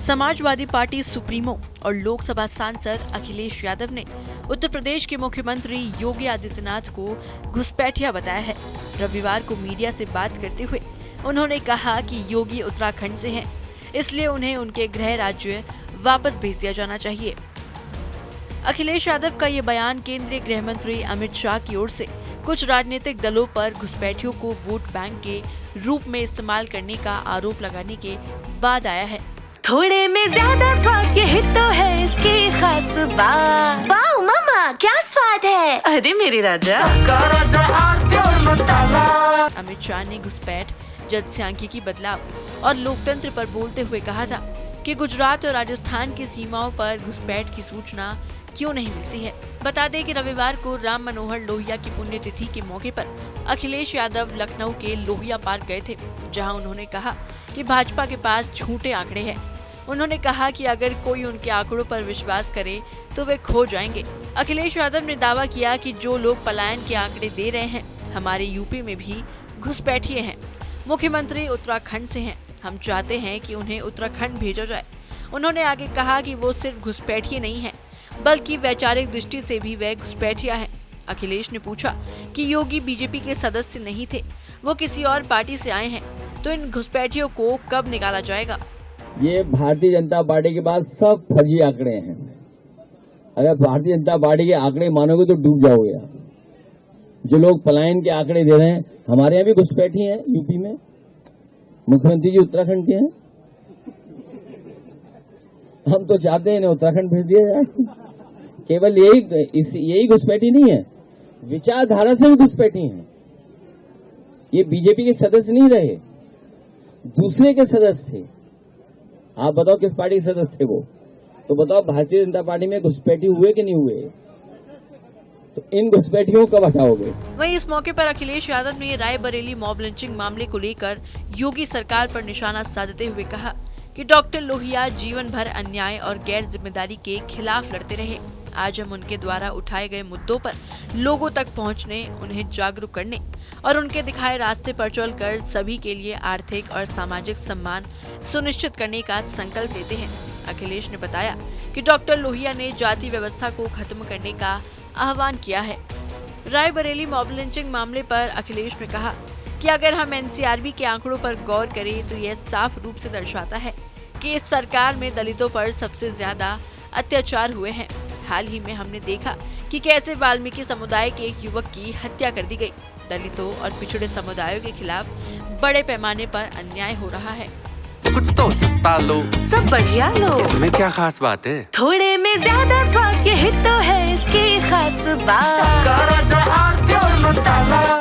Samajwadi party supremo और लोकसभा सांसद अखिलेश यादव ने उत्तर प्रदेश के मुख्यमंत्री योगी आदित्यनाथ को घुसपैठिया बताया है। रविवार को मीडिया से बात करते हुए उन्होंने कहा कि योगी उत्तराखंड से हैं, इसलिए उन्हें उनके गृह राज्य वापस भेज दिया जाना चाहिए। अखिलेश यादव का ये बयान केंद्रीय गृह मंत्री अमित शाह की ओर से कुछ राजनीतिक दलों पर घुसपैठियों को वोट बैंक के रूप में इस्तेमाल करने का आरोप लगाने के बाद आया है। थोड़े में ज्यादा स्वाद यही तो है इसकी खास बात। वाओ मामा, क्या स्वाद है। अरे मेरे राजा, अमित शाह ने घुसपैठ, जनसांख्यिकी बदलाव और लोकतंत्र पर बोलते हुए कहा था कि गुजरात और राजस्थान की सीमाओं पर घुसपैठ की सूचना क्यों नहीं मिलती है। बता दें कि रविवार को राम मनोहर लोहिया की पुण्यतिथि के मौके पर अखिलेश यादव लखनऊ के लोहिया पार्क गए थे, जहां उन्होंने कहा कि भाजपा के पास झूठे आंकड़े हैं। उन्होंने कहा कि अगर कोई उनके आंकड़ों पर विश्वास करे तो वे खो जाएंगे। अखिलेश यादव ने दावा किया कि जो लोग पलायन के आंकड़े दे रहे हैं, हमारे यूपी में भी घुसपैठिए हैं। मुख्यमंत्री उत्तराखंड से हैं, हम चाहते हैं कि उन्हें उत्तराखंड भेजा जाए। उन्होंने आगे कहा कि वो सिर्फ घुसपैठिए नहीं है, बल्कि वैचारिक दृष्टि से भी वे घुसपैठिया है। अखिलेश ने पूछा कि योगी बीजेपी के सदस्य नहीं थे, वो किसी और पार्टी से आए हैं, तो इन घुसपैठियों को कब निकाला जाएगा। ये भारतीय जनता पार्टी के पास सब फर्जी आंकड़े हैं। अगर भारतीय जनता पार्टी के आंकड़े मानोगे तो डूब जाओगे। जो लोग पलायन के आंकड़े दे रहे हैं, हमारे यहाँ भी घुसपैठी हैं यूपी में। मुख्यमंत्री जी उत्तराखंड के हैं। हम तो चाहते हैं इन्हें उत्तराखंड भेज दिया जाए। केवल यही घुसपैठी नहीं है, विचारधारा से भी घुसपैठी हैं। ये बीजेपी के सदस्य नहीं रहे, दूसरे के सदस्य थे। आप बताओ किस पार्टी के सदस्य थे वो? तो बताओ भारतीय जनता पार्टी में घुसपैठी हुए कि नहीं हुए? तो इन घुसपैठियों को कब हटाओगे? वहीं इस मौके पर अखिलेश यादव ने रायबरेली मॉब लिंचिंग मामले को लेकर योगी सरकार पर निशाना साधते हुए कहा कि डॉक्टर लोहिया जीवन भर अन्याय और गैर जिम्मेदारी के खिलाफ लड़ते रहे। आज हम उनके द्वारा उठाए गए मुद्दों पर लोगों तक पहुंचने, उन्हें जागरूक करने और उनके दिखाए रास्ते पर चलकर सभी के लिए आर्थिक और सामाजिक सम्मान सुनिश्चित करने का संकल्प लेते हैं। अखिलेश ने बताया कि डॉक्टर लोहिया ने जाति व्यवस्था को खत्म करने का आह्वान किया है। रायबरेली मॉब लिंचिंग मामले पर अखिलेश ने कहा कि अगर हम एनसीआरबी के आंकड़ों पर गौर करें तो यह साफ रूप से दर्शाता है कि इस सरकार में दलितों पर सबसे ज्यादा अत्याचार हुए हैं। हाल ही में हमने देखा कि कैसे वाल्मीकि समुदाय के एक युवक की हत्या कर दी गई। दलितों और पिछड़े समुदायों के खिलाफ बड़े पैमाने पर अन्याय हो रहा है। कुछ तो सस्ता लो, सब बढ़िया लो। इसमें क्या खास बात है? थोड़े में ज्यादा स्वाद यही तो है इसकी खास बात।